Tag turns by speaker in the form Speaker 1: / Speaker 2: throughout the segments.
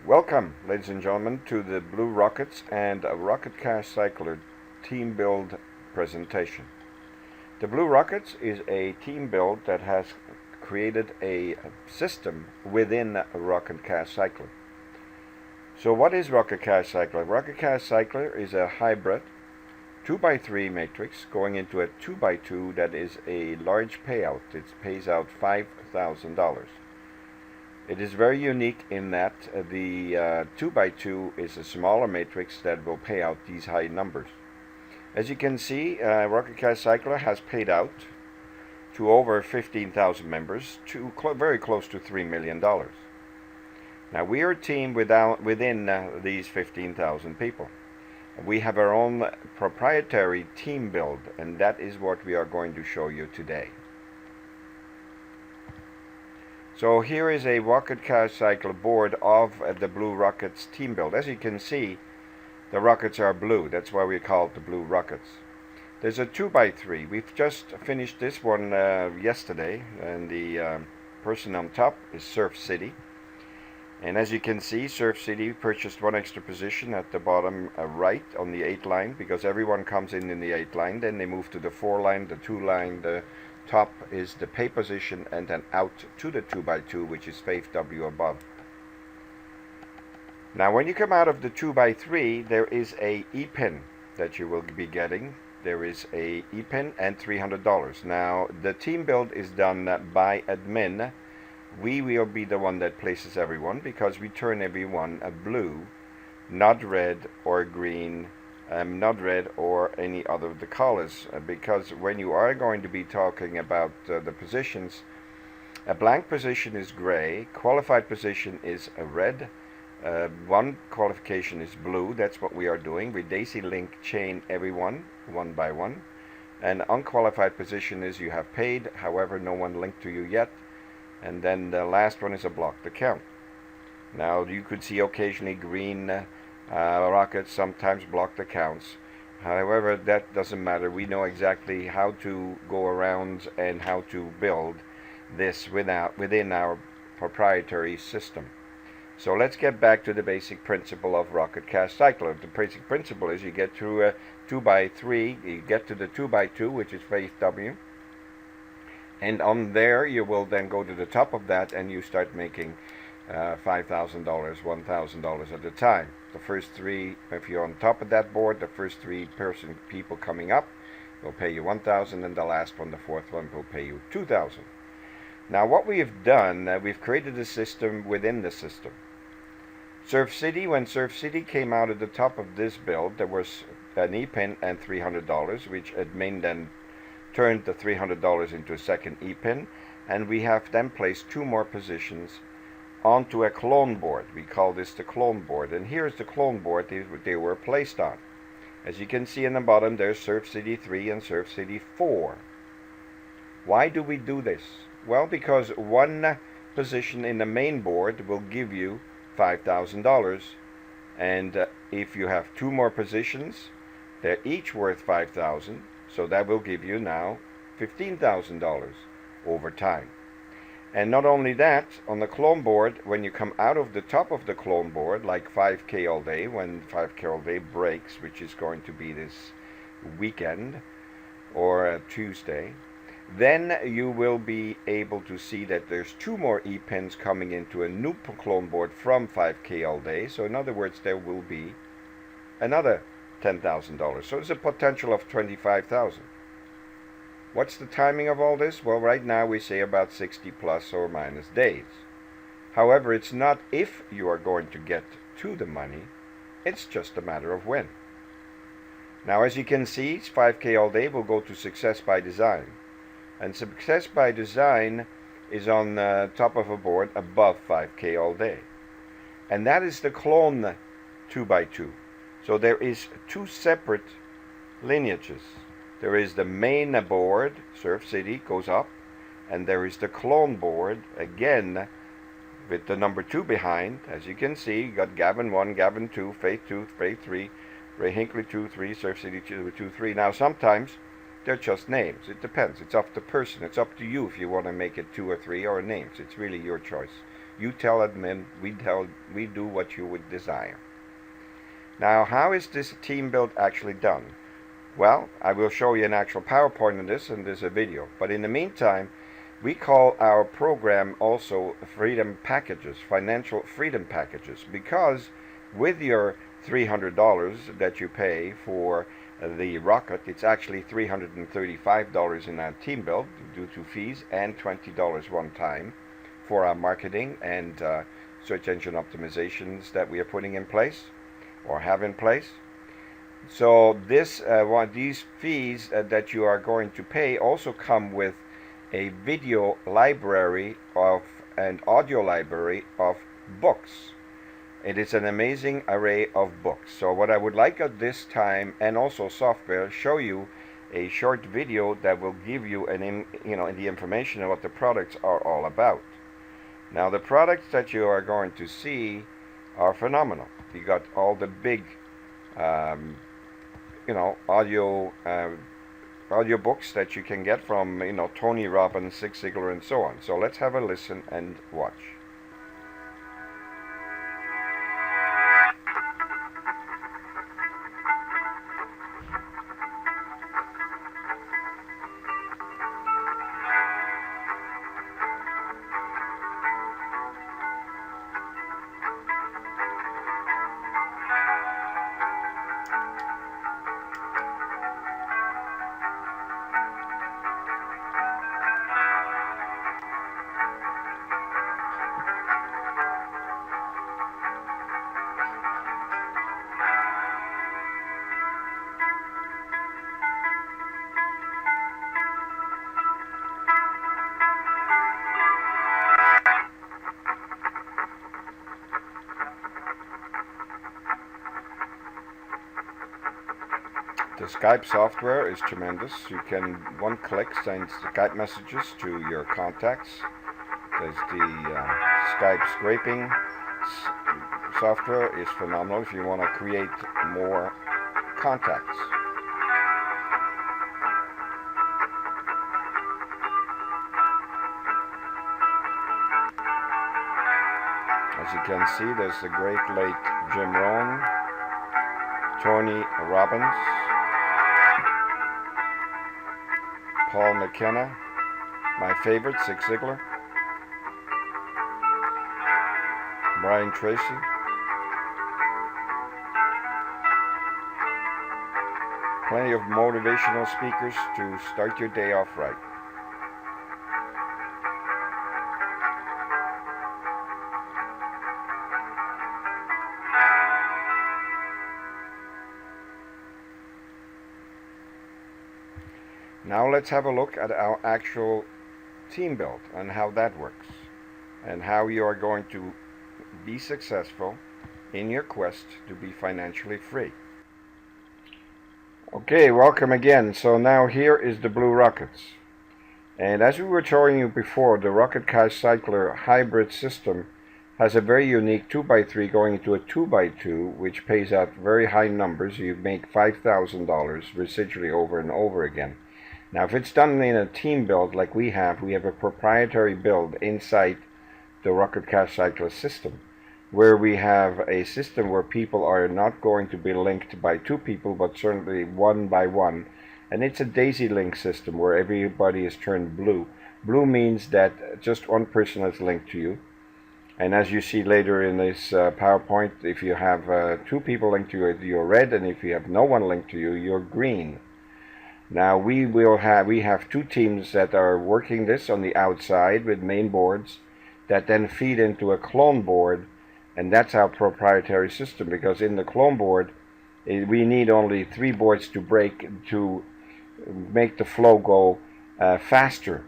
Speaker 1: Welcome, ladies and gentlemen, to the Blue Rockets and a Rocket Cash Cycler team build presentation. The Blue Rockets is a team build that has created a system within a Rocket Cash Cycler. So what is Rocket Cash Cycler? Rocket Cash Cycler is a hybrid 2x3 matrix going into a 2x2 that is a large payout. It pays out $5,000. It is very unique in that the 2x2 is a smaller matrix that will pay out these high numbers. As you can see, Rocket Cash Cycler has paid out to over 15,000 members, to very close to $3 million. Now we are a team within these 15,000 people. We have our own proprietary team build, and that is what we are going to show you today. So here is a Rocket Cash Cycler board of the Blue Rockets team build. As you can see, the rockets are blue. That's why we call it the Blue Rockets. There's a 2x3. We've just finished this one yesterday, and the person on top is Surf City. And as you can see, Surf City purchased one extra position at the bottom right on the 8 line, because everyone comes in the 8 line, then they move to the 4 line, the 2 line, the top is the pay position, and then out to the 2x2, which is Faith W above. Now when you come out of the 2x3, there is a E-pin that you will be getting. There is a E-pin and $300. Now the team build is done by admin. We will be the one that places everyone, because we turn everyone a blue, not red or green, not red or any other of the colors, because when you are going to be talking about the positions, a blank position is gray, qualified position is a red, one qualification is blue. That's what we are doing. We daisy link chain everyone one by one. An unqualified position is you have paid, however no one linked to you yet, and then the last one is a blocked account. Now you could see occasionally green rockets, sometimes blocked accounts. However, that doesn't matter. We know exactly how to go around and how to build this within our proprietary system. So let's get back to the basic principle of Rocket Cash Cycler. The basic principle is you get through a 2x3, you get to the 2x2, which is Faith W, and on there you will then go to the top of that and you start making $5,000, $1,000 at a time. The first 3, if you're on top of that board, the first 3 people coming up will pay you $1,000, and the last one, the 4th one, will pay you $2,000. Now what we have done, we've created a system within the system. Surf City, when Surf City came out at the top of this build, there was an E-pin and $300, which admin then turned the $300 into a second E-pin, and we have then placed 2 more positions onto a clone board. We call this the clone board, and here's the clone board they were placed on. As you can see in the bottom, there's Surf City 3 and Surf City 4. Why do we do this? Well, because one position in the main board will give you $5,000, and if you have 2 more positions, they're each worth $5,000, so that will give you now $15,000 over time. And not only that, on the clone board, when you come out of the top of the clone board, like 5K all day, when 5K all day breaks, which is going to be this weekend or Tuesday, then you will be able to see that there's 2 more E-pins coming into a new clone board from 5K all day. So in other words, there will be another $10,000. So there's a potential of $25,000. What's the timing of all this? Well, right now we say about 60 plus or minus days. However, it's not if you are going to get to the money, it's just a matter of when. Now, as you can see, 5K all day will go to Success by Design. And Success by Design is on the top of a board above 5K all day. And that is the clone 2x2. So there is 2 separate lineages. There is the main board, Surf City, goes up, and there is the clone board, again, with the number 2 behind. As you can see, you got Gavin 1, Gavin 2, Faith 2, Faith 3, Ray Hinckley 2, 3, Surf City 2, 2, 3. Now sometimes they're just names. It depends. It's up to the person. It's up to you if you want to make it 2 or 3 or names. It's really your choice. You tell admin, we do what you would desire. Now, how is this team build actually done? Well, I will show you an actual PowerPoint on this, and there's a video. But in the meantime, we call our program also freedom packages, financial freedom packages, because with your $300 that you pay for the rocket, it's actually $335 in that team build due to fees, and $20 one time for our marketing and search engine optimizations that we are putting in place or have in place. So these fees that you are going to pay also come with a video library and audio library of books. It is an amazing array of books. So what I would like at this time, and also software, show you a short video that will give you the information of what the products are all about. Now, the products that you are going to see are phenomenal. You got all the big audio books that you can get from Tony Robbins, Zig Ziglar, and so on. So let's have a listen and watch. The Skype software is tremendous. You can, one click, send Skype messages to your contacts. There's the Skype scraping software is phenomenal if you want to create more contacts. As you can see, there's the great late Jim Rohn, Tony Robbins, Paul McKenna, my favorite, Zig Ziglar, Brian Tracy, plenty of motivational speakers to start your day off right. Now let's have a look at our actual team build and how that works, and how you are going to be successful in your quest to be financially free. Okay, welcome again. So now here is the Blue Rockets. And as we were showing you before, the Rocket Cash Cycler hybrid system has a very unique 2x3 going into a 2x2, which pays out very high numbers. You make $5,000 residually over and over again. Now, if it's done in a team build like we have a proprietary build inside the Rocket Cash Cycler system, where we have a system where people are not going to be linked by two people, but certainly one by one. And it's a daisy link system where everybody is turned blue. Blue means that just one person is linked to you. And as you see later in this PowerPoint, if you have two people linked to you, you're red, and if you have no one linked to you, you're green. Now we have two teams that are working this on the outside with main boards that then feed into a clone board, and that's our proprietary system, because in the clone board we need only 3 boards to make the flow go faster.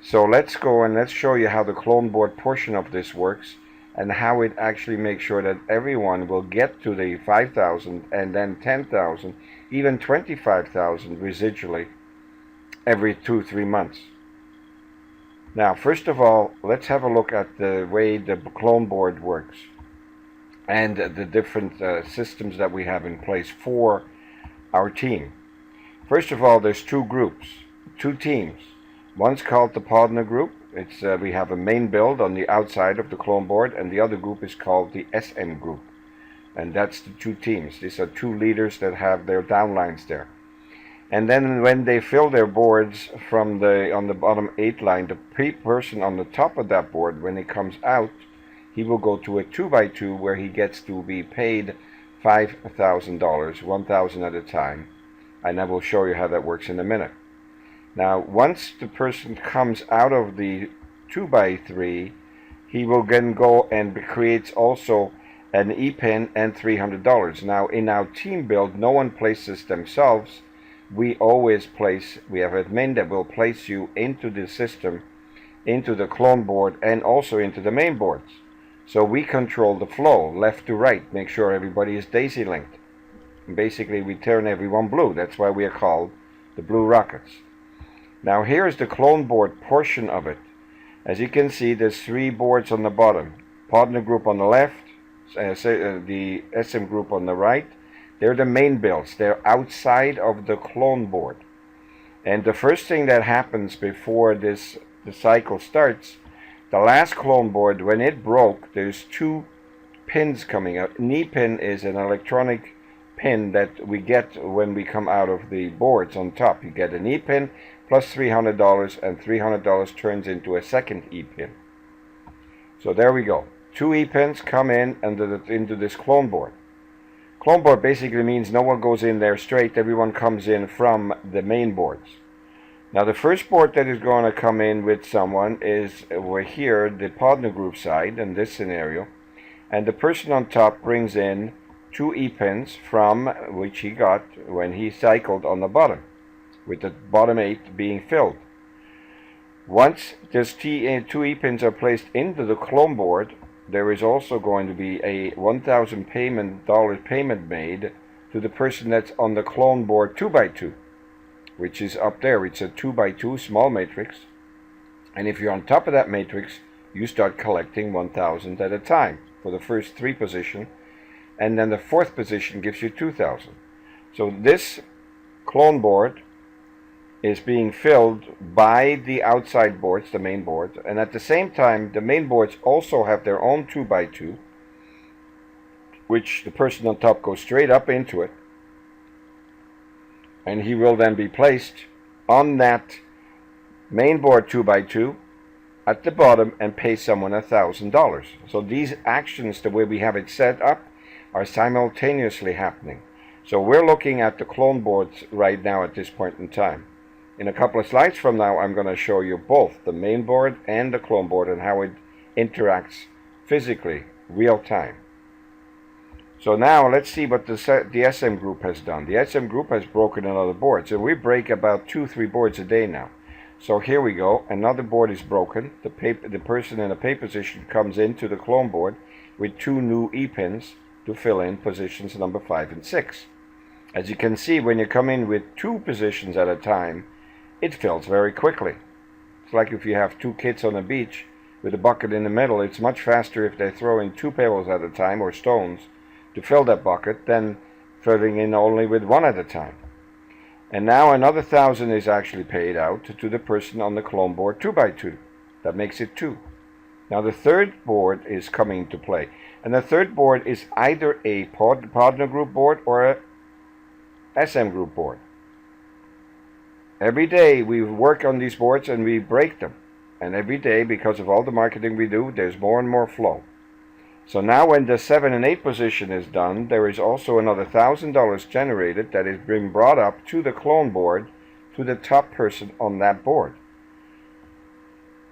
Speaker 1: So let's go and let's show you how the clone board portion of this works, and how it actually makes sure that everyone will get to the 5,000 and then 10,000, even 25,000 residually every 2-3 months. Now, first of all, let's have a look at the way the clone board works and the different systems that we have in place for our team. First of all, there's 2 groups, 2 teams. One's called the partner group, We have a main build on the outside of the clone board, and the other group is called the SM group. And that's the two teams. These are two leaders that have their downlines there. And then when they fill their boards on the bottom 8 line, the person on the top of that board, when he comes out, he will go to a 2x2 where he gets to be paid $5,000, $1,000 at a time. And I will show you how that works in a minute. Now, once the person comes out of the 2x3, he will then go and creates also an E-pin and $300. Now, in our team build, no one places themselves. We always place, we have admin that will place you into the system, into the clone board, and also into the main boards. So we control the flow, left to right, make sure everybody is daisy linked. And basically, we turn everyone blue. That's why we are called the Blue Rockets. Now, here's the clone board portion of it. As you can see, there's 3 boards on the bottom. Partner group on the left, the SM group on the right. They're the main builds. They're outside of the clone board. And the first thing that happens before the cycle starts, the last clone board, when it broke, there's 2 pins coming out. An E-pin is an electronic pin that we get when we come out of the boards on top. You get an E-pin plus $300, and $300 turns into a second E-pin. So there we go. 2 E-pins come in into this clone board. Clone board basically means no one goes in there straight, everyone comes in from the main boards. Now the first board that is going to come in with someone is over here, the partner group side in this scenario, and the person on top brings in 2 E-pins from which he got when he cycled on the bottom, with the bottom 8 being filled. Once these 2 E-pins are placed into the clone board, there is also going to be a $1,000 payment made to the person that's on the clone board 2x2, which is up there. It's a 2x2 small matrix, and if you're on top of that matrix, you start collecting 1,000 at a time for the first 3 position, and then the 4th position gives you 2,000. So this clone board is being filled by the outside boards, the main boards, and at the same time the main boards also have their own 2x2, which the person on top goes straight up into it, and he will then be placed on that main board 2x2 at the bottom and pay someone $1,000. So these actions, the way we have it set up, are simultaneously happening. So we're looking at the clone boards right now at this point in time. In a couple of slides from now, I'm going to show you both the main board and the clone board and how it interacts physically, real time. So now let's see what the SM group has done. The SM group has broken another board. So we break about 2-3 boards a day now. So here we go. Another board is broken. The person in a pay position comes into the clone board with 2 new E-pins to fill in positions number 5 and 6. As you can see, when you come in with 2 positions at a time, it fills very quickly. It's like if you have 2 kids on a beach with a bucket in the middle. It's much faster if they throw in 2 pebbles at a time or stones to fill that bucket than filling in only with 1 at a time. And now another 1,000 is actually paid out to the person on the clone board 2x2. That makes it 2. Now the 3rd board is coming to play, and the 3rd board is either a partner group board or a SM group board. Every day we work on these boards and we break them. And every day, because of all the marketing we do, there's more and more flow. So now when the 7 and 8 position is done, there is also another $1,000 generated that is being brought up to the clone board to the top person on that board.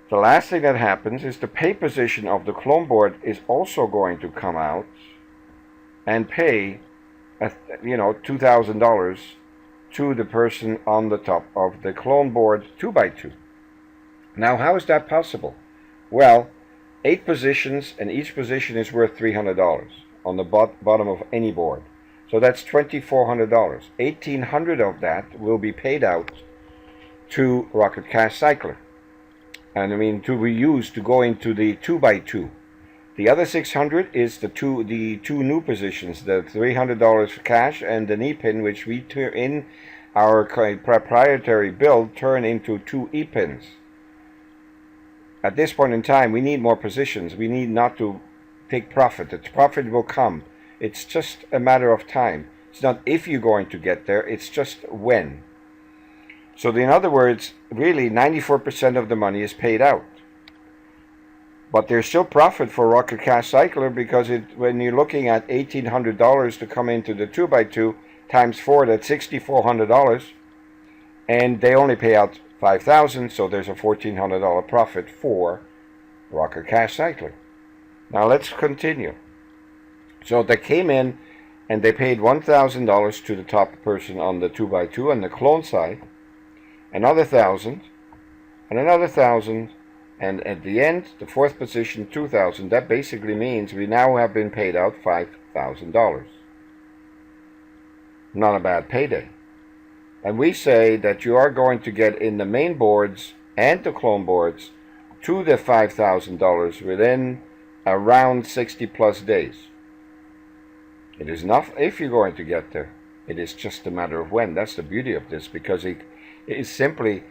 Speaker 1: The last thing that happens is the pay position of the clone board is also going to come out and pay $2,000 to the person on the top of the clone board 2x2. Now, how is that possible? Well, 8 positions, and each position is worth $300 on the bottom of any board. So that's $2,400. $1,800 of that will be paid out to Rocket Cash Cycler. And I mean, to be used to go into the 2x2. The other $600 is the two new positions, the $300 for cash and an E-pin, which we turn in our proprietary build turn into 2 E-pins. at this point in time, we need more positions. We need not to take profit. The profit will come. It's just a matter of time. It's not if you're going to get there, it's just when. So in other words, really 94% of the money is paid out. But there's still profit for Rocket Cash Cycler because when you're looking at $1,800 to come into the 2x2 times 4, that's $6,400. And they only pay out $5,000, so there's a $1,400 profit for Rocket Cash Cycler. Now let's continue. So they came in and they paid $1,000 to the top person on the 2x2 on the clone side, another $1,000, and another $1,000, and at the end, the fourth position, $2,000. That basically means we now have been paid out $5,000. Not a bad payday. And we say that you are going to get in the main boards and the clone boards to the $5,000 within around 60 plus days. It is not if you're going to get there. It is just a matter of when. That's the beauty of this, because it is simply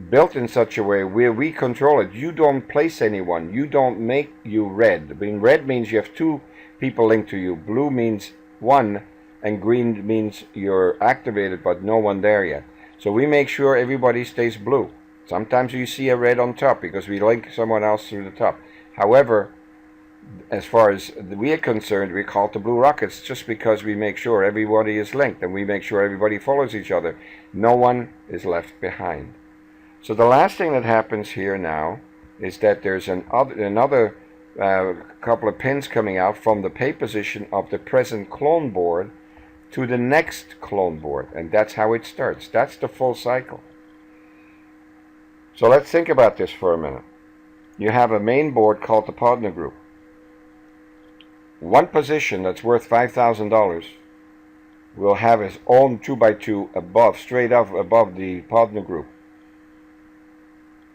Speaker 1: built in such a way where we control it. You don't place anyone. You don't make you red. Being red means you have two people linked to you. Blue means one, and green means you're activated but no one there yet. So we make sure everybody stays blue. Sometimes you see a red on top because we link someone else through the top. However, as far as we are concerned, we call it the Blue Rockets just because we make sure everybody is linked and we make sure everybody follows each other. No one is left behind. So the last thing that happens here now is that there's another couple of pins coming out from the pay position of the present clone board to the next clone board, and that's how it starts. That's the full cycle. So let's think about this for a minute. You have a main board called the partner group. One position that's worth $5,000 will have its own 2x2 above, straight up above the partner group.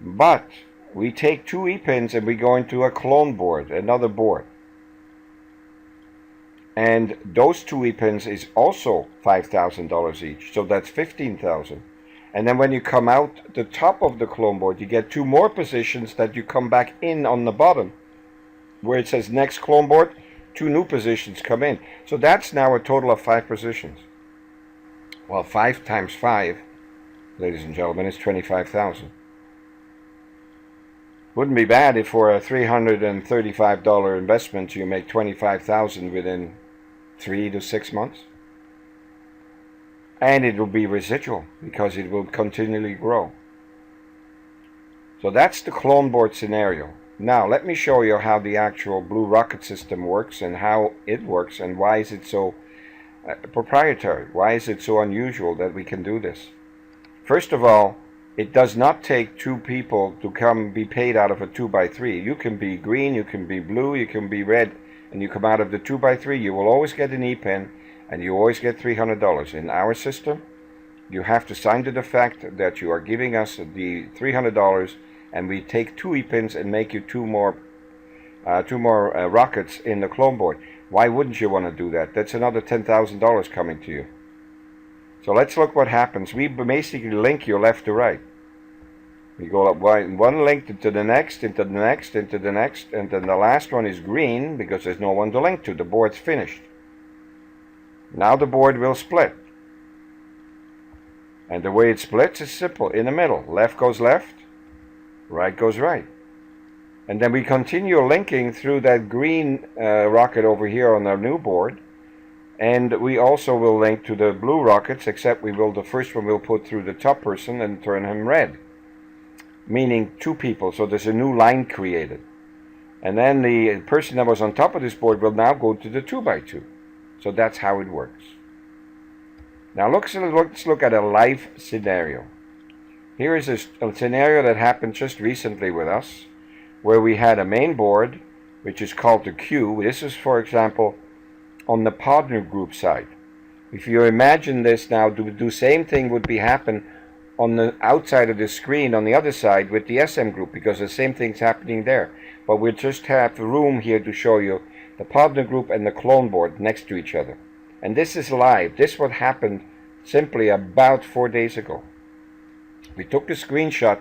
Speaker 1: But we take two E-pins and we go into a clone board, another board. And those two E-pins is also $5,000 each, so that's $15,000. And then when you come out the top of the clone board, you get two more positions that you come back in on the bottom, where it says next clone board, two new positions come in. So that's now a total of 5 positions. Well, 5 times 5, ladies and gentlemen, is $25,000. Wouldn't be bad if for a $335 investment you make $25,000 within 3 to 6 months. And it will be residual because it will continually grow. So that's the clone board scenario. Now let me show you how the actual Blue Rocket system works and how it works and why is it so proprietary. Why is it so unusual that we can do this? First of all, it does not take two people to come be paid out of a 2x3. You can be green, you can be blue, you can be red, and you come out of the 2x3. You will always get an E-pin, and you always get $300. In our system, you have to sign to the fact that you are giving us the $300, and we take two E-pins and make you two more rockets in the clone board. Why wouldn't you want to do that? That's another $10,000 coming to you. So let's look what happens. We basically link you left to right. We go up one link into the next, into the next, into the next, and then the last one is green because there's no one to link to. The board's finished. Now the board will split. And the way it splits is simple. In the middle, left goes left, right goes right. And then we continue linking through that green rocket over here on our new board. And we also will link to the blue rockets, except the first one we'll put through the top person and turn him red. Meaning two people, so there's a new line created. And then the person that was on top of this board will now go to the 2x2. So that's how it works. Now let's look at a live scenario. Here is a scenario that happened just recently with us, where we had a main board, which is called the queue. This is, for example, on the partner group side. If you imagine this now, the same thing would be happen on the outside of the screen on the other side with the SM group, because the same thing's happening there. But we just have room here to show you the partner group and the clone board next to each other. And this is live. This what happened simply about 4 days ago. We took the screenshot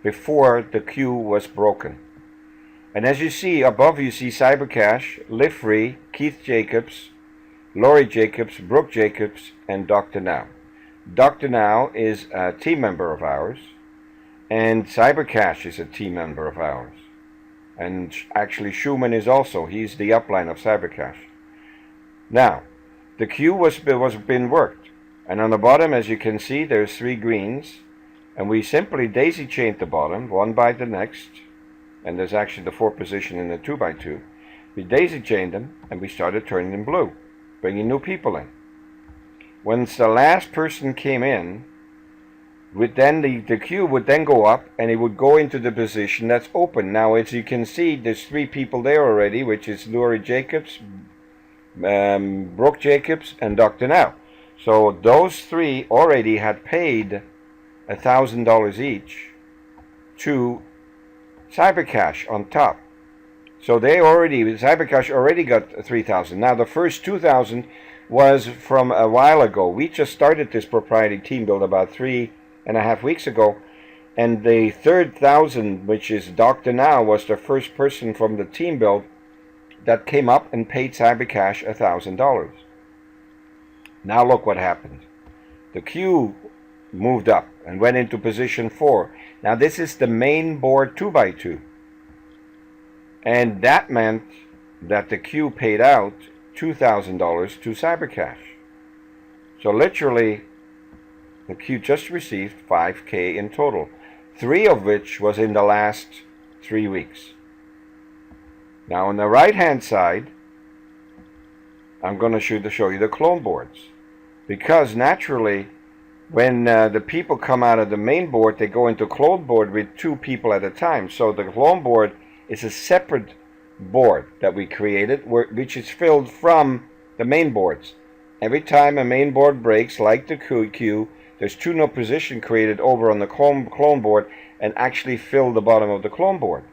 Speaker 1: before the queue was broken. And as you see above, you see Cybercash, Live Free, Keith Jacobs, Lori Jacobs, Brooke Jacobs, and Dr. Now. Dr. Now is a team member of ours, and Cybercash is a team member of ours. And actually Schumann is also, he's the upline of Cybercash. Now, the queue was been worked, and on the bottom, as you can see, there's 3 greens, and we simply daisy chained the bottom, one by the next, and there's actually the 4th position in the 2x2. We daisy chained them, and we started turning them blue, bringing new people in. Once the last person came in, the queue would then go up, and it would go into the position that's open. Now, as you can see, there's 3 people there already, which is Lori Jacobs, Brooke Jacobs, and Dr. Now. So those 3 already had paid $1,000 each to Cybercash on top. So Cybercash already got $3,000. Now the first $2,000 was from a while ago. We just started this proprietary team build about 3.5 weeks ago, and the third $1,000, which is Dr. Now, was the first person from the team build that came up and paid Cybercash $1,000. Now look what happened. The queue moved up and went into position 4. Now this is the main board 2x2, and that meant that the queue paid out $2,000 to Cybercash. So literally the queue just received $5,000 in total, 3 of which was in the last 3 weeks. Now on the right hand side, I'm going to show you the clone boards, because naturally when the people come out of the main board, they go into clone board with 2 people at a time. So the clone board is a separate board that we created, which is filled from the main boards. Every time a main board breaks, like the queue, there's 2 new positions created over on the clone board and actually fill the bottom of the clone board.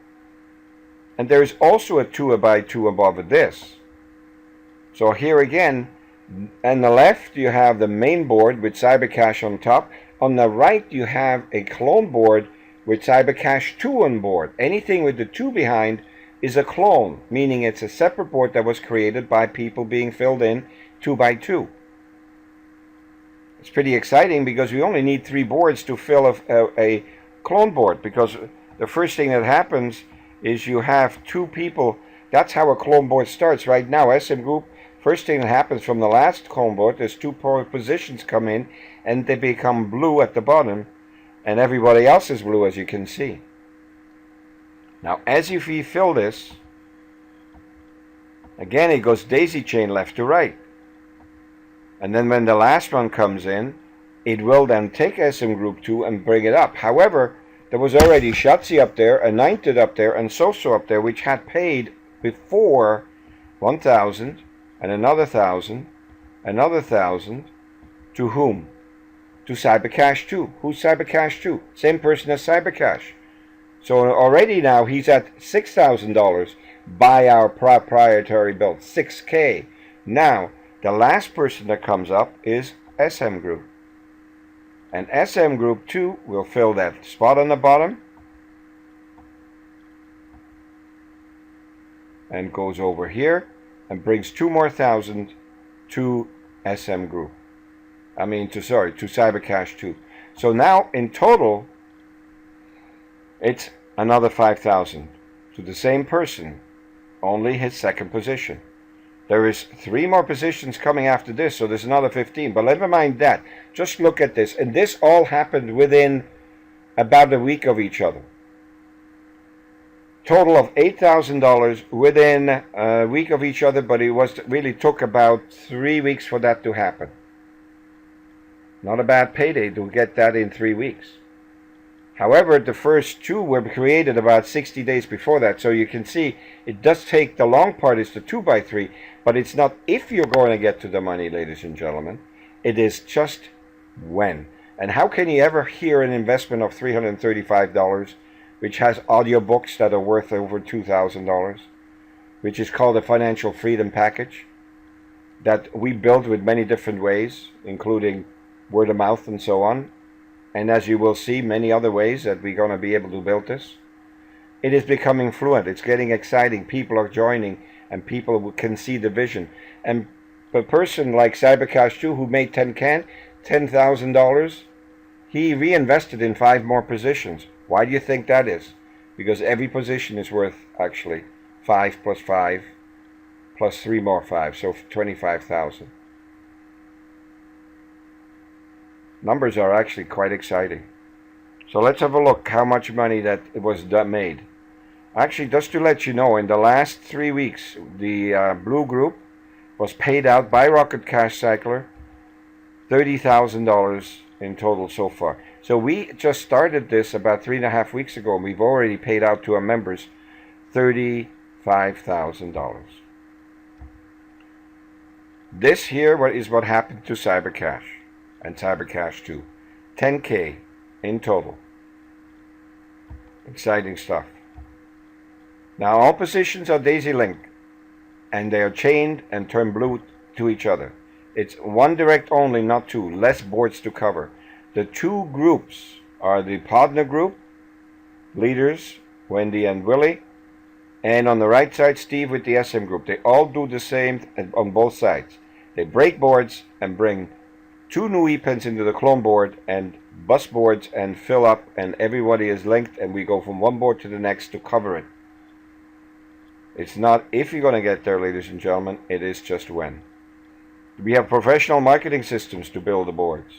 Speaker 1: And there's also a 2x2 above this. So here again, on the left you have the main board with Cybercash on top. On the right you have a clone board with Cybercash 2 on board. Anything with the 2 behind is a clone, meaning it's a separate board that was created by people being filled in 2x2. It's pretty exciting because we only need 3 boards to fill a clone board, because the first thing that happens is you have 2 people. That's how a clone board starts right now. SM Group, first thing that happens from the last clone board, there's 2 positions come in and they become blue at the bottom, and everybody else is blue, as you can see. Now as you refill this, again it goes daisy chain left to right. And then when the last one comes in, it will then take SM Group 2 and bring it up. However, there was already Shotzi up there, Anointed up there, and Soso up there, which had paid before 1,000 and another 1,000, another 1,000. To whom? To Cybercash 2. Who's Cybercash 2? Same person as Cybercash. So already now he's at $6,000 by our proprietary build, $6,000. Now the last person that comes up is SM Group. And SM Group 2 will fill that spot on the bottom and goes over here and brings 2 more thousand to SM Group. to Cybercash 2. So now in total it's another 5,000 to the same person, only his second position. There is 3 more positions coming after this, so there's another 15. But never mind that. Just look at this. And this all happened within about a week of each other. Total of $8,000 within a week of each other, but it really took about 3 weeks for that to happen. Not a bad payday to get that in 3 weeks. However, the first 2 were created about 60 days before that, so you can see it does take, the long part is the 2x3, but it's not if you're going to get to the money, ladies and gentlemen. It is just when. And how can you ever hear an investment of $335, which has audiobooks that are worth over $2,000, which is called a financial freedom package, that we build with many different ways, including word of mouth and so on. And as you will see, many other ways that we're going to be able to build this. It is becoming fluent. It's getting exciting. People are joining, and people can see the vision. And a person like Cybercash 2 who made $10,000, he reinvested in 5 more positions. Why do you think that is? Because every position is worth actually 5 plus 5 plus 3 more 5, so 25,000. Numbers are actually quite exciting. So let's have a look how much money that was made. Actually, just to let you know, in the last 3 weeks, the Blue Group was paid out by Rocket Cash Cycler $30,000 in total so far. So we just started this about 3.5 weeks ago, and we've already paid out to our members $35,000. This here is what happened to Cybercash and Cybercash 2. 10K in total. Exciting stuff. Now all positions are daisy linked, and they are chained and turn blue to each other. It's one direct only, not two. Less boards to cover. The 2 groups are the partner group, leaders, Wendy and Willie, and on the right side, Steve with the SM group. They all do the same on both sides. They break boards and bring 2 new E-pens into the clone board and bus boards and fill up, and everybody is linked, and we go from one board to the next to cover it. It's not if you're going to get there, ladies and gentlemen, it is just when. We have professional marketing systems to build the boards.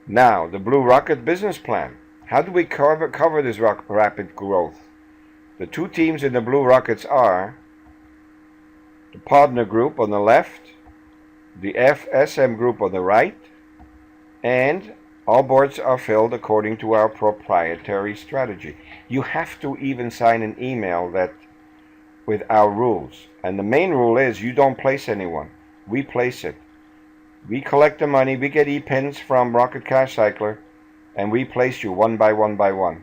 Speaker 1: Now, the Blue Rocket business plan. How do we cover this rapid growth? The 2 teams in the Blue Rockets are the partner group on the left, the FSM group on the right, and all boards are filled according to our proprietary strategy. You have to even sign an email that with our rules. And the main rule is you don't place anyone. We place it. We collect the money, we get E-pins from Rocket Cash Cycler, and we place you one by one by one.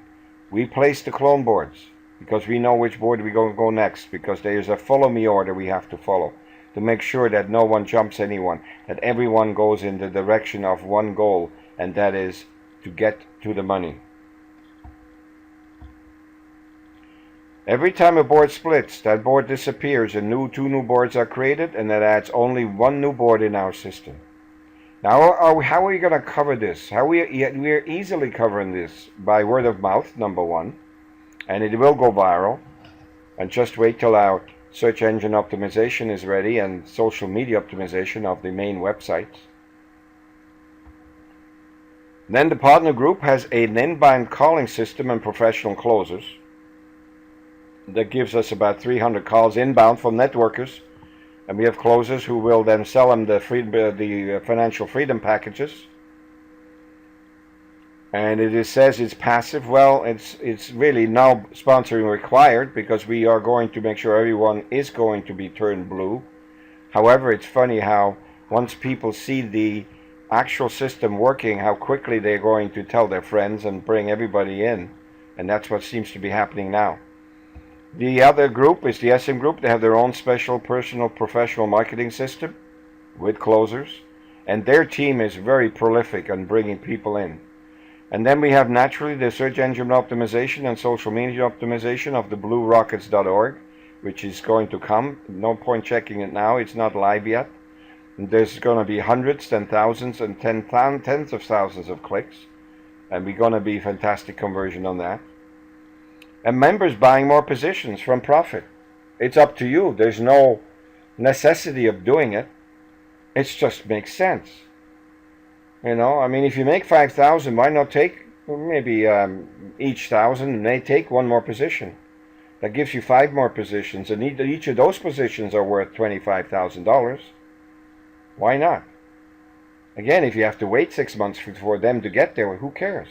Speaker 1: We place the clone boards because we know which board we're going to go next, because there is a follow me order we have to follow to make sure that no one jumps anyone, that everyone goes in the direction of one goal, and that is to get to the money. Every time a board splits, that board disappears and 2 new boards are created, and that adds only 1 new board in our system. Now, how are we going to cover this? We're easily covering this by word of mouth, number 1, and it will go viral. And just wait till our search engine optimization is ready and social media optimization of the main websites. Then the partner group has an inbound calling system and professional closers. That gives us about 300 calls inbound from networkers, and we have closers who will then sell them the financial freedom packages. And it says it's passive. Well, it's really now sponsoring required, because we are going to make sure everyone is going to be turned blue. However, it's funny how once people see the actual system working, how quickly they're going to tell their friends and bring everybody in, and that's what seems to be happening now. The other group is the SM group. They have their own special personal professional marketing system with closers, and their team is very prolific on bringing people in. And then we have naturally the search engine optimization and social media optimization of the bluerockets.org, which is going to come. No point checking it now, it's not live yet. And there's going to be hundreds and thousands and tens of thousands of clicks, and we're going to be fantastic conversion on that. And members buying more positions from profit. It's up to you. There's no necessity of doing it. It just makes sense. You know, I mean, if you make 5,000, why not take maybe each 1,000 and they take 1 more position? That gives you 5 more positions, and each of those positions are worth $25,000. Why not? Again, if you have to wait 6 months for them to get there, who cares?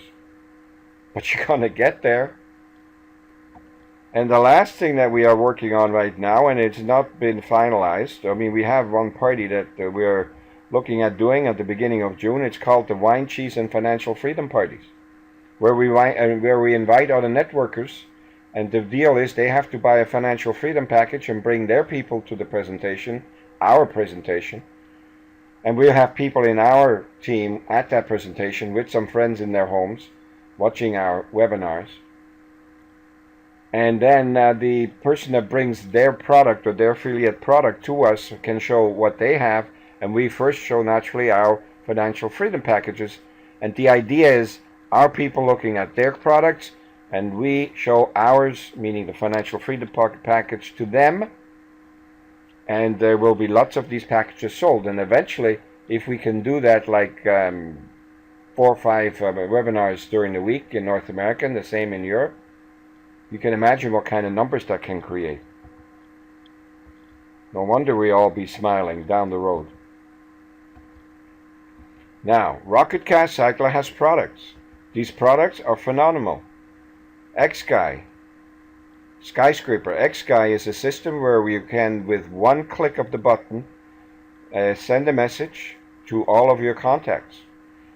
Speaker 1: But you're going to get there. And the last thing that we are working on right now, and it's not been finalized, I mean, we have one party that we're looking at doing at the beginning of June. It's called the Wine, Cheese, and Financial Freedom Parties, where we invite other networkers, and the deal is they have to buy a financial freedom package and bring their people to the presentation, our presentation, and we'll have people in our team at that presentation with some friends in their homes watching our webinars. And then the person that brings their product or their affiliate product to us can show what they have, and we first show naturally our financial freedom packages. And the idea is our people looking at their products, and we show ours, meaning the financial freedom package, to them. And there will be lots of these packages sold. And eventually, if we can do that, like 4 or 5 webinars during the week in North America, and the same in Europe, you can imagine what kind of numbers that can create. No wonder we all be smiling down the road. Now, Rocket Cash Cycler has products. These products are phenomenal. X-Sky, Skyscraper. X-Sky is a system where you can, with one click of the button, send a message to all of your contacts.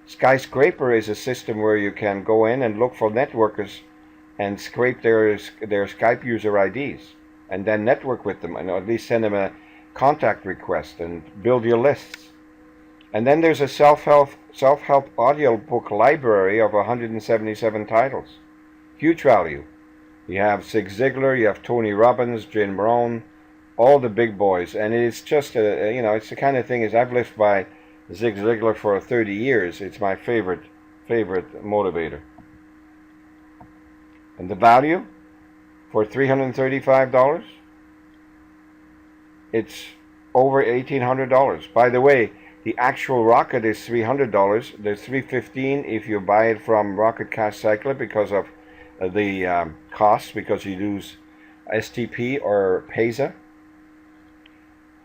Speaker 1: Skyscraper is a system where you can go in and look for networkers and scrape their Skype user IDs and then network with them, and at least send them a contact request and build your lists. And then there's a self-help audio book library of 177 titles. Huge value. You have Zig Ziglar, you have Tony Robbins, Jim Rohn, all the big boys, and it's just it's the kind of thing is I've lived by Zig Ziglar for 30 years. It's my favorite motivator. And the value for $335, it's over $1,800. By the way, the actual rocket is $300. There's $315 if you buy it from Rocket Cash Cycler because of the costs, because you use STP or PESA.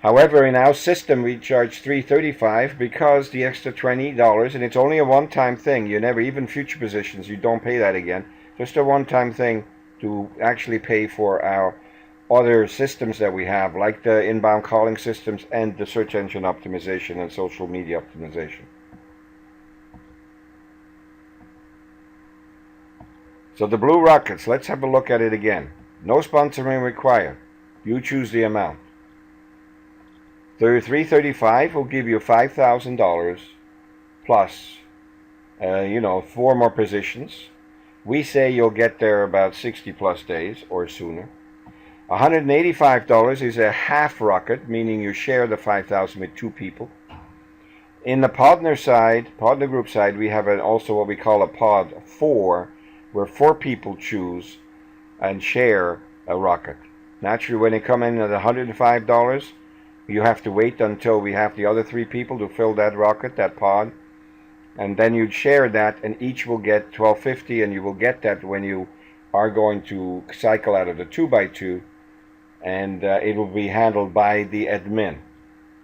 Speaker 1: However, in our system we charge $335 because the extra $20, and it's only a one-time thing. You never, even future positions, you don't pay that again. Just a one-time thing to actually pay for our other systems that we have, like the inbound calling systems and the search engine optimization and social media optimization. So the Blue Rockets, let's have a look at it again. No sponsoring required. You choose the amount. $335 will give you $5,000 plus, 4 more positions. We say you'll get there about 60 plus days or sooner. $185 is a half rocket, meaning you share the 5,000 with 2 people. In the partner group side, we have also what we call a pod 4, where 4 people choose and share a rocket. Naturally, when they come in at $105, you have to wait until we have the other 3 people to fill that rocket, that pod. And then you'd share that, and each will get $12.50, and you will get that when you are going to cycle out of the 2x2, and it will be handled by the admin.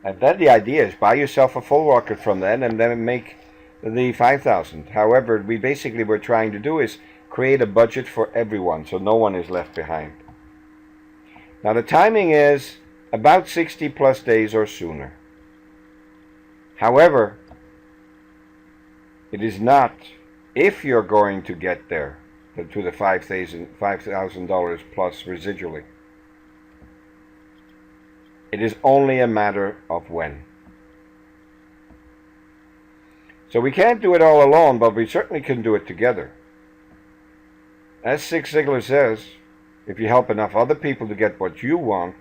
Speaker 1: And then the idea is buy yourself a full rocket from then, and then make the 5,000. However, we're trying to do is create a budget for everyone, so no one is left behind. Now the timing is about 60 plus days or sooner. However, it is not if you're going to get there to the $5,000 plus residually. It is only a matter of when. So we can't do it all alone, but we certainly can do it together. As Zig Ziglar says, if you help enough other people to get what they want,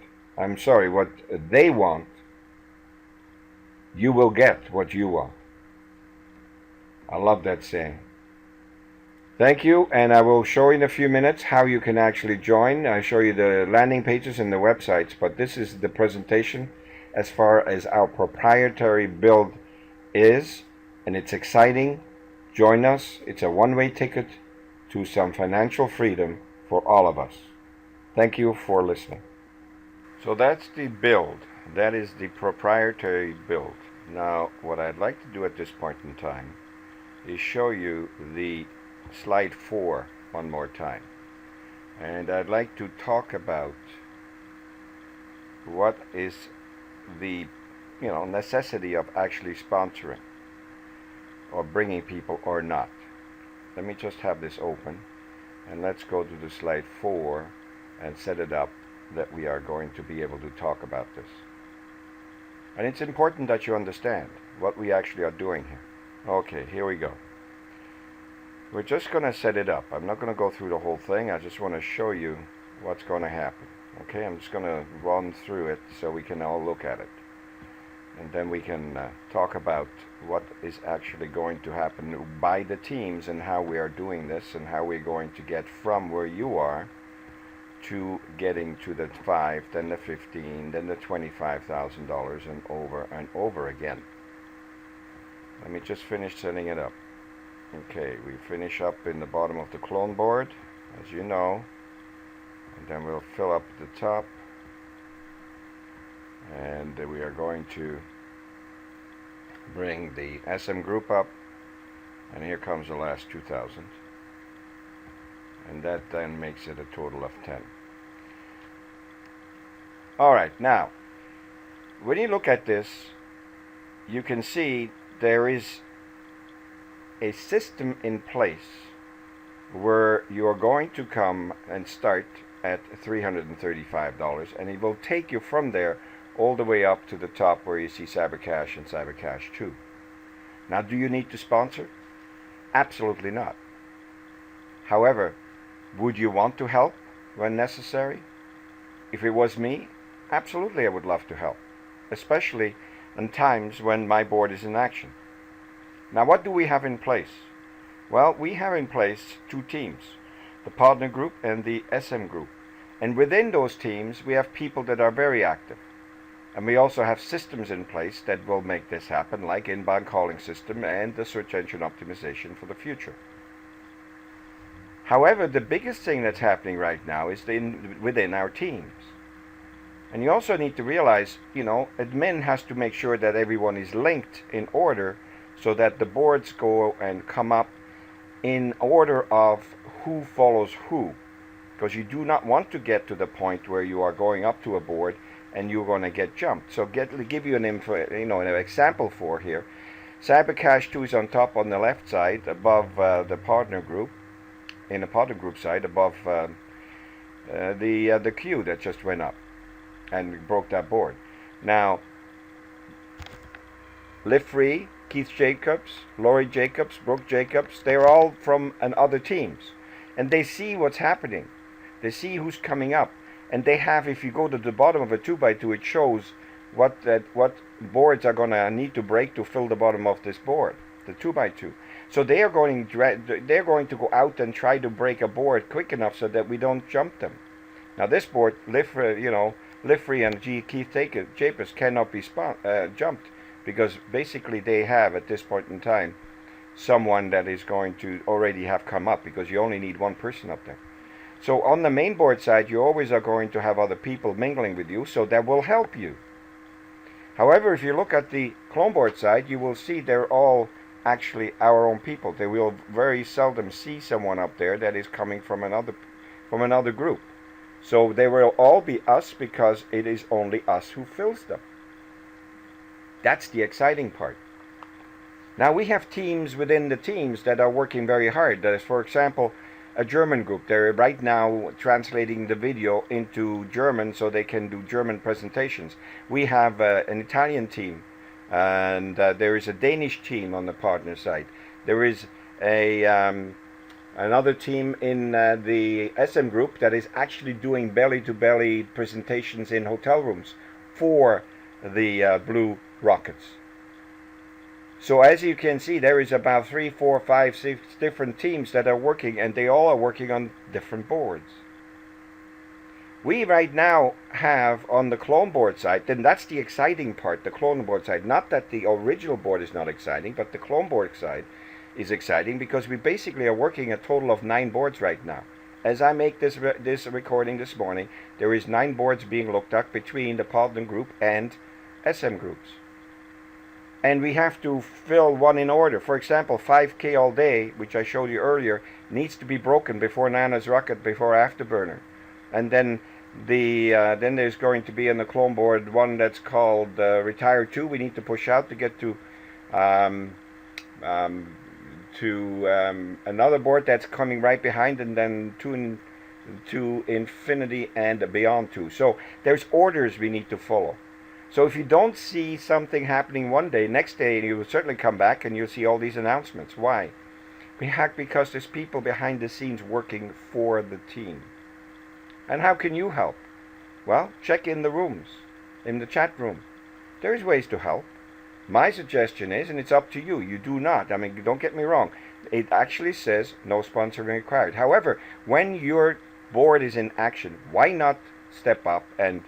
Speaker 1: you will get what you want. I love that saying. Thank you, and I will show you in a few minutes how you can actually join. I'll show you the landing pages and the websites, but this is the presentation as far as our proprietary build is, and it's exciting. Join us. It's a one-way ticket to some financial freedom for all of us. Thank you for listening. So that's the build. That is the proprietary build. Now, what I'd like to do at this point in time is show you the slide 4 one more time. And I'd like to talk about what is the necessity of actually sponsoring or bringing people or not. Let me just have this open, and let's go to the slide 4 and set it up that we are going to be able to talk about this. And it's important that you understand what we actually are doing here. Okay, here we go. we're just going to set it up. I'm not going to go through the whole thing. I just want to show you what's going to happen. Okay, I'm just going to run through it so we can all look at it. And then we can talk about what is actually going to happen by the teams and how we are doing this and how we're going to get from where you are to getting to the 5, then the 15, then the $25,000 and over again. Let me just finish setting it up. Okay, we finish up in the bottom of the clone board, as you know, and then we'll fill up the top, and we are going to bring the SM group up, and here comes the last 2,000, and that then makes it a total of 10. Alright, now when you look at this, you can see there is a system in place where you are going to come and start at $335, and it will take you from there all the way up to the top where you see Cybercash and Cybercash 2. Now, do you need to sponsor? Absolutely not. However, would you want to help when necessary? If it was me, absolutely I would love to help, especially in times when my board is in action. Now, what do we have in place? Well, we have in place 2 teams, the partner group and the SM group. And within those teams, we have people that are very active. And we also have systems in place that will make this happen, like inbound calling system and the search engine optimization for the future. However, the biggest thing that's happening right now is within our teams. And you also need to realize, admin has to make sure that everyone is linked in order so that the boards go and come up in order of who follows who. Because you do not want to get to the point where you are going up to a board and you're going to get jumped. So give you an example for here. Cybercash 2 is on top on the left side above the partner group, in the partner group side above the queue that just went up and broke that board. Now, Live Free, Keith Jacobs, Laurie Jacobs, Brooke Jacobs, they're all from other teams. And they see what's happening. They see who's coming up. And they have, if you go to the bottom of a 2x2, it shows what boards are going to need to break to fill the bottom of this board, the 2x2. So they're going to go out and try to break a board quick enough so that we don't jump them. Now this board, Live Free and Keith Jacobs cannot be jumped, because basically they have, at this point in time, someone that is going to already have come up, because you only need one person up there. So on the main board side, you always are going to have other people mingling with you, so that will help you. However, if you look at the clone board side, you will see they're all actually our own people. They will very seldom see someone up there that is coming from another group. So they will all be us, because it is only us who fills them. That's the exciting part. Now we have teams within the teams that are working very hard. That is, for example, a German group. They're right now translating the video into German so they can do German presentations. We have an Italian team, and there is a Danish team on the partner side. There is another team in the SM group that is actually doing belly-to-belly presentations in hotel rooms for the Blue Rockets. So as you can see, there is about 3, 4, 5, 6 different teams that are working, and they all are working on different boards. We right now have on the clone board side, then that's the exciting part, the clone board side. Not that the original board is not exciting, but the clone board side is exciting, because we basically are working a total of 9 boards right now. As I make this recording this morning, there is 9 boards being looked at between the partner group and SM groups. And we have to fill one in order. For example, 5K all day, which I showed you earlier, needs to be broken before Nana's Rocket, before Afterburner. And then then there's going to be on the clone board one that's called Retire 2. We need to push out to get to another board that's coming right behind, and then to Infinity and Beyond 2. So there's orders we need to follow. So if you don't see something happening one day, next day you will certainly come back and you'll see all these announcements. Why? We hack because there's people behind the scenes working for the team. And how can you help? Well, check in the rooms, in the chat room. There's ways to help. My suggestion is, and it's up to you, you do not, I mean, don't get me wrong, it actually says no sponsoring required. However, when your board is in action, why not step up and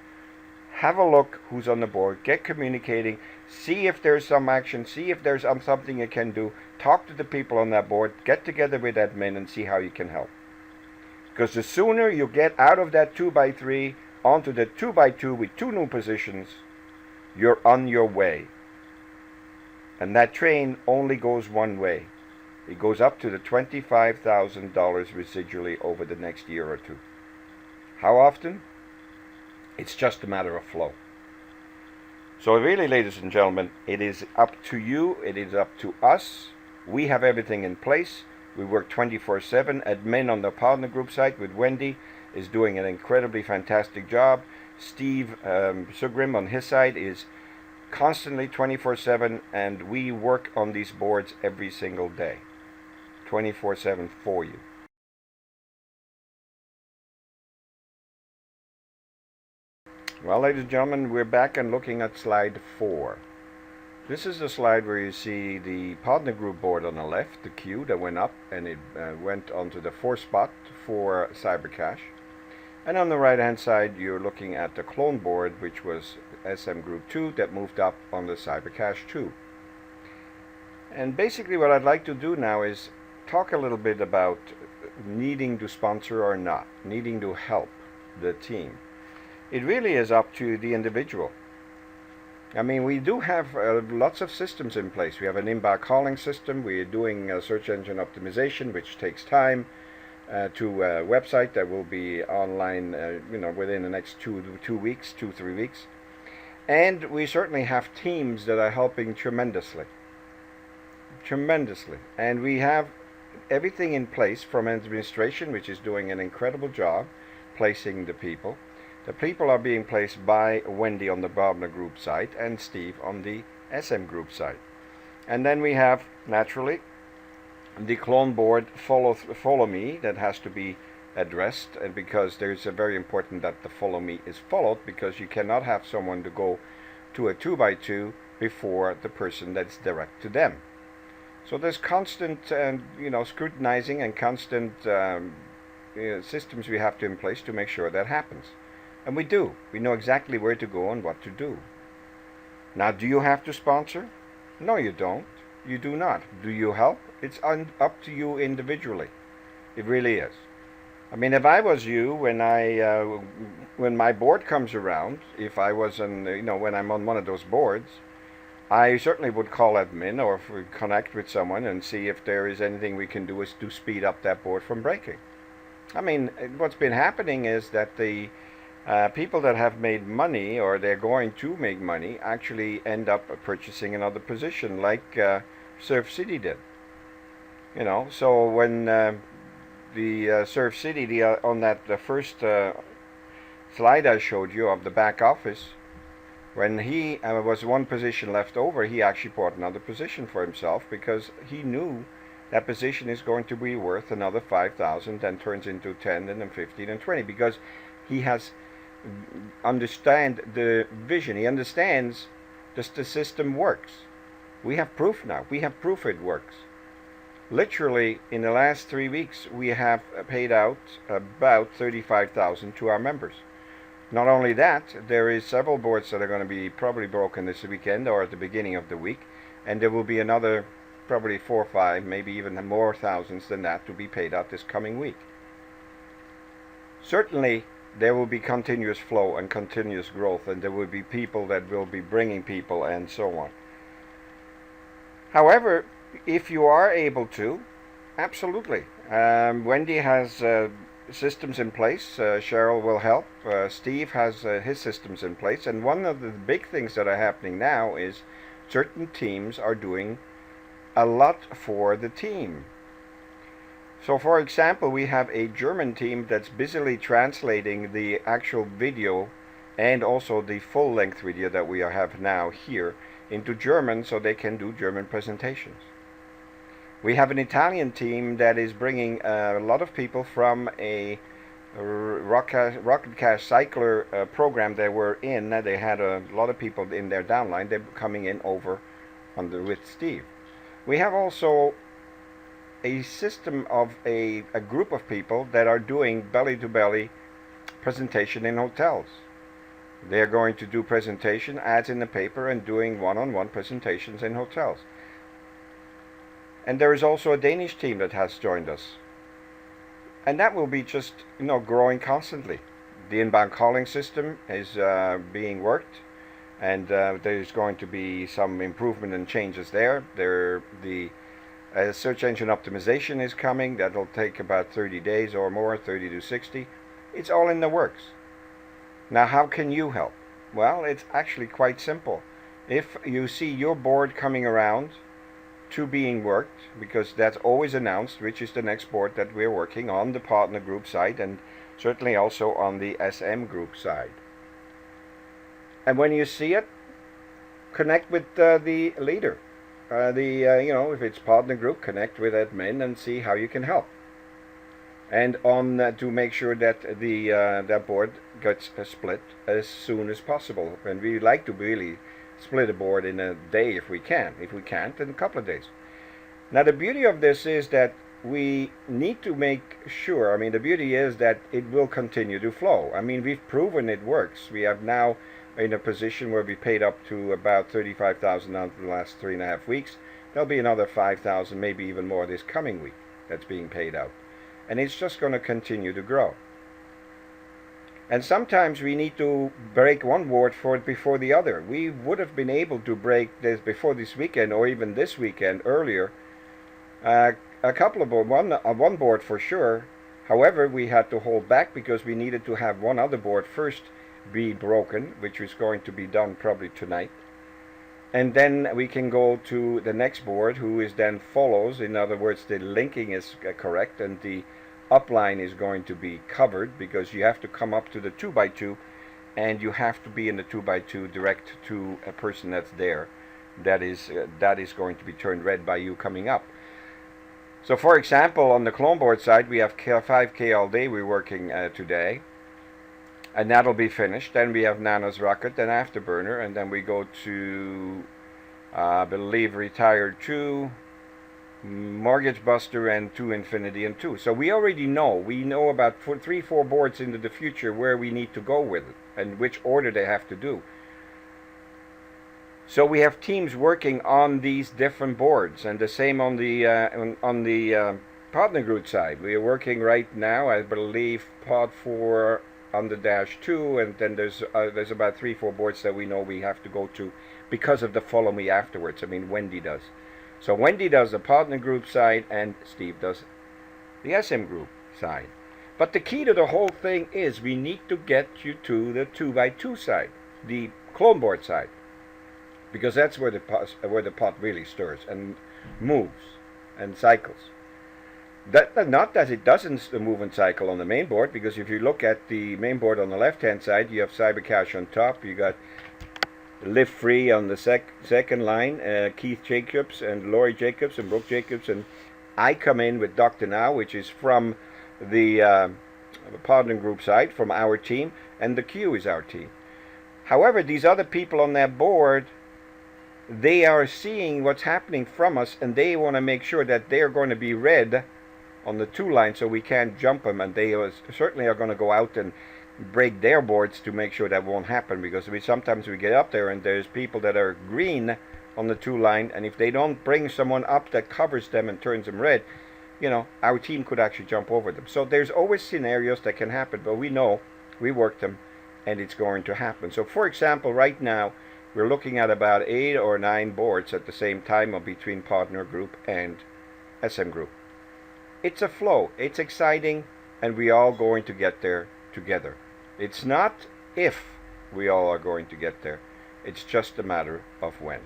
Speaker 1: have a look who's on the board, get communicating, see if there's some action, see if there's something you can do, talk to the people on that board, get together with admin and see how you can help. Because the sooner you get out of that 2x3 onto the 2x2 with 2 new positions, you're on your way. And that train only goes one way. It goes up to the $25,000 residually over the next year or two. How often? It's just a matter of flow. So really, ladies and gentlemen, it is up to you, it is up to us. We have everything in place. We work 24/7. Admin on the partner group site with Wendy is doing an incredibly fantastic job. Steve Sugrim on his side is constantly 24/7, and we work on these boards every single day, 24/7 for you. Well, ladies and gentlemen, we're back and looking at slide 4. This is the slide where you see the partner group board on the left, the queue that went up, and it went onto the 4th spot for Cybercash. And on the right hand side, you're looking at the clone board, which was SM Group 2, that moved up on the Cybercash 2. And basically what I'd like to do now is talk a little bit about needing to sponsor or not, needing to help the team. It really is up to the individual. I mean, we do have lots of systems in place. We have an inbound calling system. We're doing search engine optimization, which takes time. To a website that will be online, within the next 2 weeks, 2-3 weeks. And we certainly have teams that are helping tremendously. And we have everything in place from administration, which is doing an incredible job placing the people. The people are being placed by Wendy on the Barbara Group site and Steve on the SM Group site. And then we have, naturally, the clone board follow me that has to be addressed, and because there's a very important that the follow me is followed, because you cannot have someone to go to a 2x2 before the person that's direct to them. So there's constant scrutinizing and constant systems we have to in place to make sure that happens. And we do. We know exactly where to go and what to do. Now, do you have to sponsor? No, you don't. You do not. Do you help? It's up to you individually. It really is. I mean, if I was you, when my board comes around, if I was when I'm on one of those boards, I certainly would call admin or connect with someone and see if there is anything we can do is to speed up that board from breaking. I mean, what's been happening is that the people that have made money, or they're going to make money, actually end up purchasing another position, like Surf City did. So when the Surf City, on the first slide I showed you of the back office, when he was one position left over, he actually bought another position for himself, because he knew that position is going to be worth another 5,000, then turns into 10 and then 15 and 20, because he has understand the vision. He understands the system works. We have proof now. We have proof it works. Literally, in the last 3 weeks, we have paid out about 35,000 to our members. Not only that, there is several boards that are going to be probably broken this weekend or at the beginning of the week, and there will be another probably 4 or 5, maybe even more thousands than that to be paid out this coming week. Certainly, there will be continuous flow and continuous growth, and there will be people that will be bringing people and so on. However, if you are able to, absolutely. Wendy has systems in place. Cheryl will help. Steve has his systems in place. And one of the big things that are happening now is certain teams are doing a lot for the team. So, for example, we have a German team that's busily translating the actual video and also the full-length video that we have now here into German, so they can do German presentations. We have an Italian team that is bringing a lot of people from a Rocket Cash Cycler program they were in. They had a lot of people in their downline. They're coming in over with Steve. We have also a system of a group of people that are doing belly-to-belly presentation in hotels. They're going to do presentation, ads in the paper, and doing one-on-one presentations in hotels. And there is also a Danish team that has joined us. And that will be just, growing constantly. The inbound calling system is being worked, and there's going to be some improvement and changes there. The search engine optimization is coming. That'll take about 30 days or more, 30 to 60. It's all in the works. Now, how can you help? Well, it's actually quite simple. If you see your board coming around to being worked, because that's always announced, which is the next board that we're working on the partner group side and certainly also on the SM group side. And when you see it, connect with the leader. If it's partner group, connect with admin and see how you can help. And to make sure that that board gets split as soon as possible. And we like to really split a board in a day if we can. If we can't, in a couple of days. Now the beauty of this is that we need to make sure, the beauty is that it will continue to flow. We've proven it works. We have now in a position where we paid up to about $35,000 out of the last 3.5 weeks. There'll be another 5,000, maybe even more this coming week that's being paid out. And it's just going to continue to grow. And sometimes we need to break one board before the other. We would have been able to break this before this weekend or even this weekend earlier. A couple of boards, one board for sure. However, we had to hold back because we needed to have one other board first be broken, which was going to be done probably tonight. And then we can go to the next board, who is then follows. In other words, the linking is correct and the upline is going to be covered, because you have to come up to the 2x2 and you have to be in the 2x2 direct to a person that's there. That is going to be turned red by you coming up. So for example, on the clone board side, we have 5K all day we're working today. And that'll be finished. Then we have Nano's Rocket, then Afterburner, and then we go to, I believe, Retired 2, Mortgage Buster, and 2 Infinity and 2. So we already know. We know about 3-4 boards into the future where we need to go with it and which order they have to do. So we have teams working on these different boards, and the same on the partner group side. We are working right now, I believe, Pod 4 on the -2, and then there's about 3-4 boards that we know we have to go to because of the follow me afterwards. Wendy does. So Wendy does the partner group side and Steve does the SM group side. But the key to the whole thing is we need to get you to the 2x2 side, the clone board side, because that's where the pot really stirs and moves and cycles. Not that it doesn't move and cycle on the main board, because if you look at the main board on the left-hand side, you have Cybercash on top, you got Live Free on the second line, Keith Jacobs and Lori Jacobs and Brooke Jacobs, and I come in with Dr. Now, which is from the partner group side, from our team, and the Q is our team. However, these other people on that board, they are seeing what's happening from us, and they want to make sure that they're going to be read on the 2 line, so we can't jump them, and they certainly are going to go out and break their boards to make sure that won't happen, because sometimes we get up there and there's people that are green on the 2 line, and if they don't bring someone up that covers them and turns them red, our team could actually jump over them. So there's always scenarios that can happen, but we know, we work them, and it's going to happen. So for example, right now we're looking at about 8 or 9 boards at the same time between partner group and SM group. It's a flow, it's exciting, and we all going to get there together. It's not if we all are going to get there, it's just a matter of when.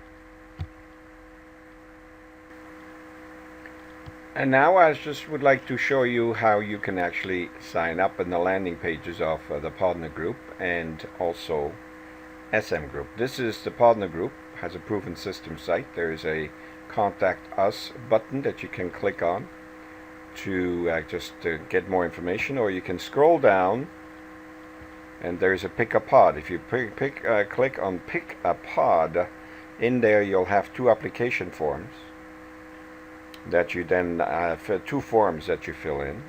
Speaker 1: And now I just would like to show you how you can actually sign up in the landing pages of the partner group and also SM group. This is the partner group, has a proven system site. There is a contact us button that you can click on to just get more information, or you can scroll down and there's a pick a pod. If you click on pick a pod, in there you'll have two application forms that you then two forms that you fill in.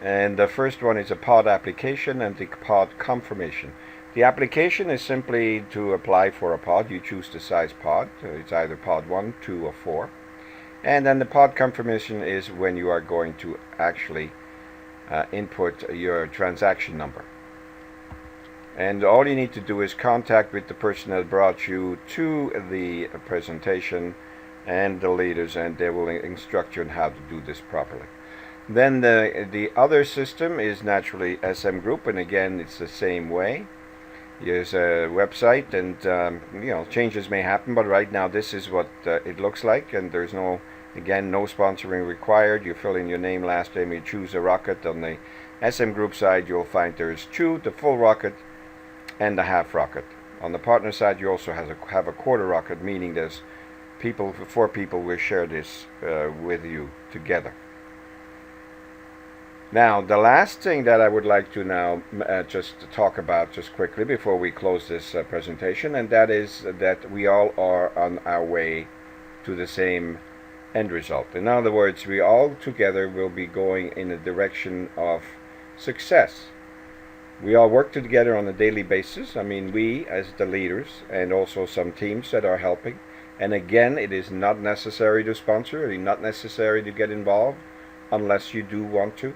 Speaker 1: And the first one is a pod application and the pod confirmation. The application is simply to apply for a pod. You choose the size pod. It's either pod 1, 2, or 4. And then the pod confirmation is when you are going to actually input your transaction number. And all you need to do is contact with the person that brought you to the presentation and the leaders, and they will instruct you on how to do this properly. Then the other system is naturally SM Group, and again it's the same way. Here's a website, and changes may happen, but right now this is what it looks like, and there's no sponsoring required. You fill in your name, last name, you choose a rocket. On the SM Group side you'll find there's two, the full rocket and the half rocket. On the partner side you also have a quarter rocket, meaning there's four people will share this with you together. Now, the last thing that I would like to now just talk about just quickly before we close this presentation, and that is that we all are on our way to the same end result. In other words, we all together will be going in the direction of success. We all work together on a daily basis. I mean, we as the leaders, and also some teams that are helping. And again, it is not necessary to sponsor, it is not necessary to get involved unless you do want to,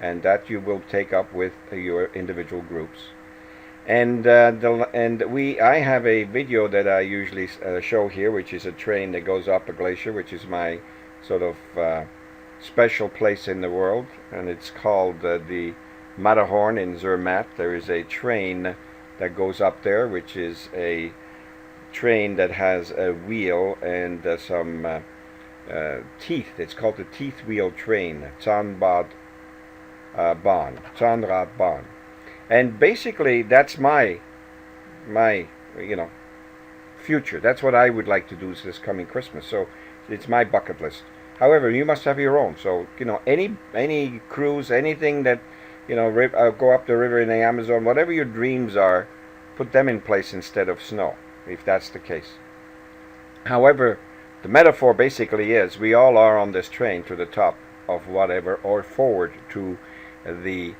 Speaker 1: and that you will take up with your individual groups. And I have a video that I usually show here, which is a train that goes up a glacier, which is my sort of special place in the world, and it's called the Matterhorn in Zermatt. There is a train that goes up there, which is a train that has a wheel and some teeth. It's called the teeth wheel train, Zahnradbahn. And basically that's my future. That's what I would like to do this coming Christmas. So it's my bucket list. However, you must have your own. So any cruise, anything that go up the river in the Amazon, whatever your dreams are, put them in place instead of snow, if that's the case. However, the metaphor basically is we all are on this train to the top of whatever, or forward to the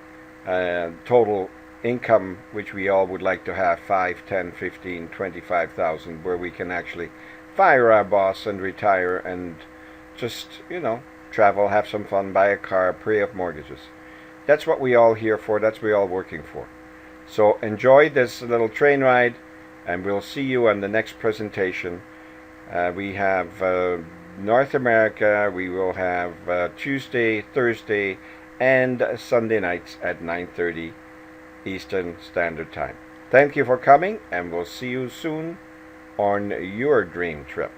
Speaker 1: total income which we all would like to have, 5, 10, 15, 25,000, where we can actually fire our boss and retire and just travel, have some fun, buy a car, pay off mortgages. That's what we all here for. That's what we all working for. So enjoy this little train ride, and we'll see you on the next presentation. We have North America. We will have Tuesday, Thursday, and Sunday nights at 9:30 Eastern Standard Time. Thank you for coming, and we'll see you soon on your dream trip.